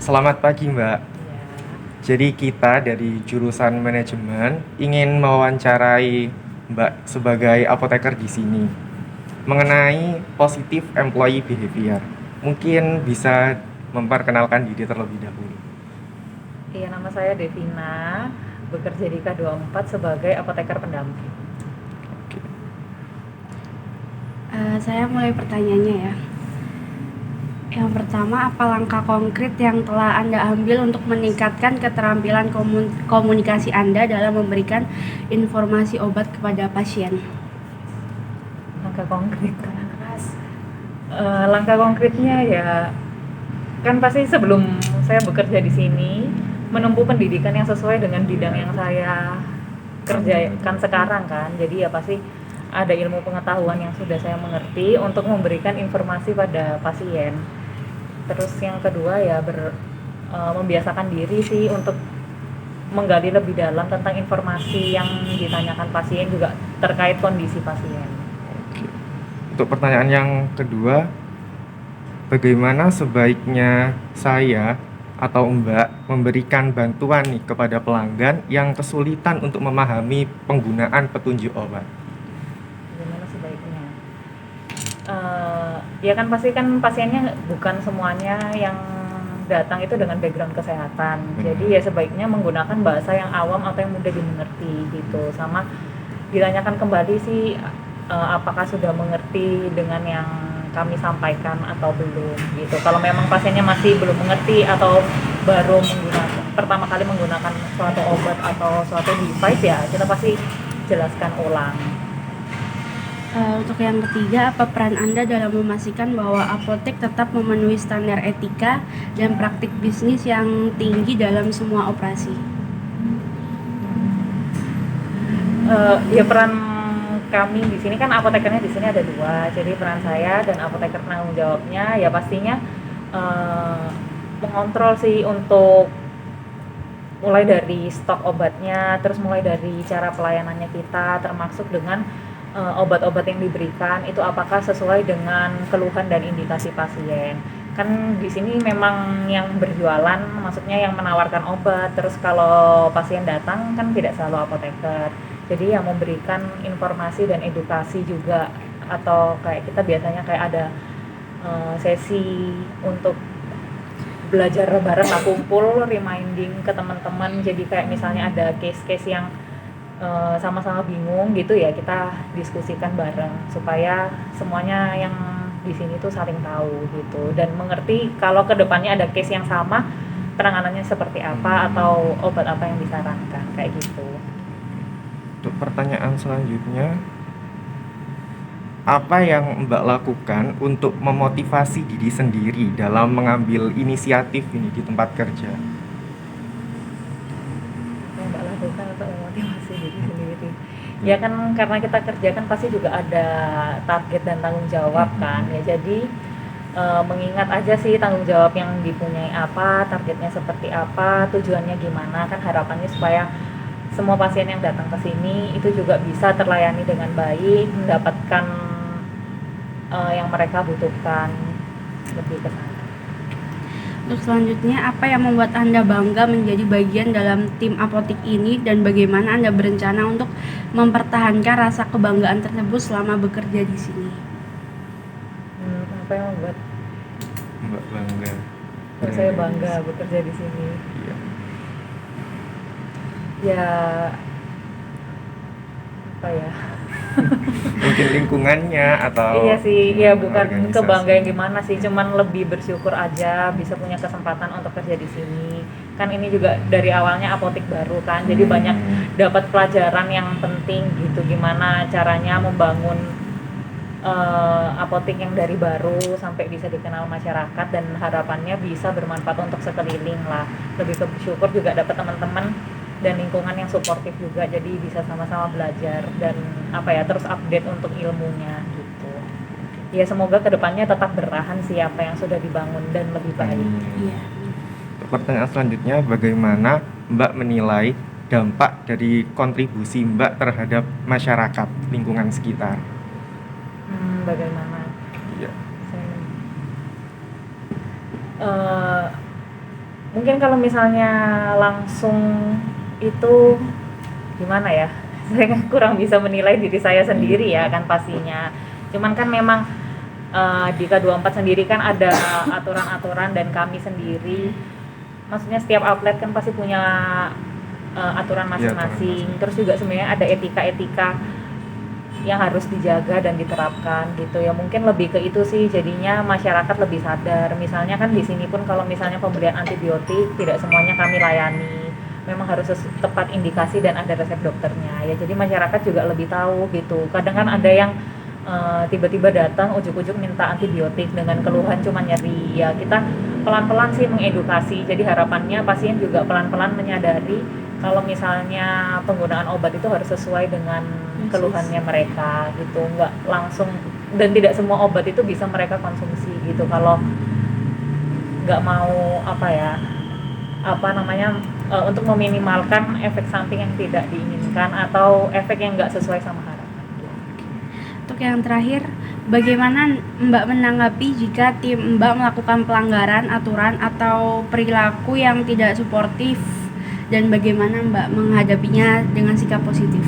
Selamat pagi, Mbak. Iya. Jadi kita dari jurusan manajemen ingin mewawancarai Mbak sebagai apoteker di sini mengenai positif employee behavior. Mungkin bisa memperkenalkan diri terlebih dahulu. Iya, nama saya Devina, bekerja di K24 sebagai apoteker pendamping. Oke. Saya mulai pertanyaannya ya. Yang pertama, apa langkah konkret yang telah Anda ambil untuk meningkatkan keterampilan komunikasi Anda dalam memberikan informasi obat kepada pasien? Langkah konkret. Langkah konkretnya ya, kan pasti sebelum saya bekerja di sini menempuh pendidikan yang sesuai dengan bidang yang saya kerjakan sekarang kan. Jadi ya pasti ada ilmu pengetahuan yang sudah saya mengerti untuk memberikan informasi pada pasien. Terus yang kedua ya membiasakan diri sih untuk menggali lebih dalam tentang informasi yang ditanyakan pasien juga terkait kondisi pasien. Oke. Untuk pertanyaan yang kedua, bagaimana sebaiknya saya atau Mbak memberikan bantuan nih kepada pelanggan yang kesulitan untuk memahami penggunaan petunjuk obat? Gimana sebaiknya? Ya kan pasti kan pasiennya bukan semuanya yang datang itu dengan background kesehatan. Jadi ya sebaiknya menggunakan bahasa yang awam atau yang mudah dimengerti gitu. Sama ditanyakan kembali sih apakah sudah mengerti dengan yang kami sampaikan atau belum gitu. Kalau memang pasiennya masih belum mengerti atau baru pertama kali menggunakan suatu obat atau suatu device ya kita pasti jelaskan ulang. Untuk yang ketiga, apa peran Anda dalam memastikan bahwa apotek tetap memenuhi standar etika dan praktik bisnis yang tinggi dalam semua operasi? Ya peran kami di sini kan apotekernya di sini ada dua, jadi peran saya dan apoteker penanggung jawabnya ya pastinya mengontrol sih untuk mulai dari stok obatnya, terus mulai dari cara pelayanannya kita, termasuk dengan obat-obat yang diberikan itu apakah sesuai dengan keluhan dan indikasi pasien. Kan di sini memang yang berjualan, maksudnya yang menawarkan obat, terus kalau pasien datang kan tidak selalu apoteker. Jadi yang memberikan informasi dan edukasi juga atau kayak kita biasanya kayak ada sesi untuk belajar bareng lah, kumpul reminding ke teman-teman. Jadi kayak misalnya ada case-case yang sama-sama bingung gitu ya kita diskusikan bareng supaya semuanya yang di sini tuh saling tahu gitu dan mengerti kalau kedepannya ada case yang sama penanganannya seperti apa atau obat apa yang disarankan kayak gitu. Untuk pertanyaan selanjutnya, apa yang Mbak lakukan untuk memotivasi diri sendiri dalam mengambil inisiatif ini di tempat kerja? Yang Mbak lakukan untuk memotivasi diri sendiri ya kan karena kita kerja kan pasti juga ada target dan tanggung jawab kan ya jadi mengingat aja sih tanggung jawab yang dipunyai apa, targetnya seperti apa, tujuannya gimana kan harapannya supaya semua pasien yang datang ke sini itu juga bisa terlayani dengan baik, mendapatkan yang mereka butuhkan lebih ke sana. Untuk selanjutnya, apa yang membuat Anda bangga menjadi bagian dalam tim apotek ini dan bagaimana Anda berencana untuk mempertahankan rasa kebanggaan tersebut selama bekerja di sini? Apa yang membuat Mbak bangga? saya bangga bekerja di sini? Iya. Ya apa ya? Mungkin lingkungannya atau Iya sih, ya bukan organisasi. kebanggaan gimana sih, cuman lebih bersyukur aja bisa punya kesempatan untuk kerja di sini. Kan ini juga dari awalnya apotek baru kan, jadi banyak dapat pelajaran yang penting gitu, gimana caranya membangun apotek yang dari baru sampai bisa dikenal masyarakat dan harapannya bisa bermanfaat untuk sekeliling lah. Lebih ke bersyukur juga dapat teman-teman dan lingkungan yang suportif juga jadi bisa sama-sama belajar dan apa ya terus update untuk ilmunya gitu ya semoga kedepannya tetap bertahan sih apa yang sudah dibangun dan lebih baik. Iya. Untuk pertanyaan selanjutnya, bagaimana Mbak menilai dampak dari kontribusi Mbak terhadap masyarakat lingkungan sekitar? Bagaimana Iya. saya Mungkin kalau misalnya langsung itu gimana ya? Saya kan kurang bisa menilai diri saya sendiri ya kan pastinya. Cuman kan memang di K24 sendiri kan ada aturan-aturan dan kami sendiri, maksudnya setiap outlet kan pasti punya aturan masing-masing. Terus juga sebenarnya ada etika-etika yang harus dijaga dan diterapkan gitu ya. Mungkin lebih ke itu sih, jadinya masyarakat lebih sadar. Misalnya kan di sini pun kalau misalnya pemberian antibiotik tidak semuanya kami layani, memang harus tepat indikasi dan ada resep dokternya ya. Jadi masyarakat juga lebih tahu gitu. Kadang kan ada yang tiba-tiba datang ujuk-ujuk minta antibiotik dengan keluhan cuma nyeri ya. Kita pelan-pelan sih mengedukasi, jadi harapannya pasien juga pelan-pelan menyadari kalau misalnya penggunaan obat itu harus sesuai dengan keluhannya mereka gitu, nggak langsung, dan tidak semua obat itu bisa mereka konsumsi gitu. Kalau nggak mau untuk meminimalkan efek samping yang tidak diinginkan atau efek yang nggak sesuai sama harapan. Untuk yang terakhir, bagaimana Mbak menanggapi jika tim Mbak melakukan pelanggaran aturan atau perilaku yang tidak suportif, dan bagaimana Mbak menghadapinya dengan sikap positif?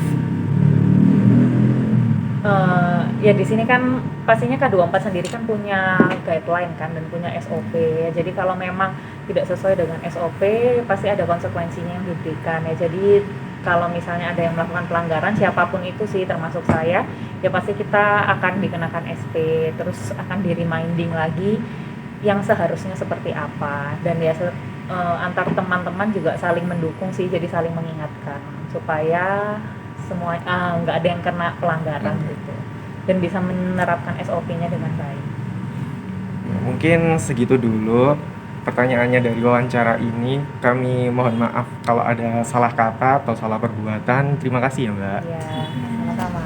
Ya di sini kan pastinya K24 sendiri kan punya guideline kan dan punya SOP ya. Jadi kalau memang tidak sesuai dengan SOP pasti ada konsekuensinya yang diberikan ya. Jadi kalau misalnya ada yang melakukan pelanggaran, siapapun itu sih termasuk saya, ya pasti kita akan dikenakan SP, terus akan di reminding lagi yang seharusnya seperti apa. Dan ya antar teman-teman juga saling mendukung sih, jadi saling mengingatkan supaya semua nggak ada yang kena pelanggaran gitu, dan bisa menerapkan SOP-nya dengan baik. Mungkin segitu dulu pertanyaannya dari wawancara ini. Kami mohon maaf kalau ada salah kata atau salah perbuatan. Terima kasih ya Mbak. Ya, sama-sama.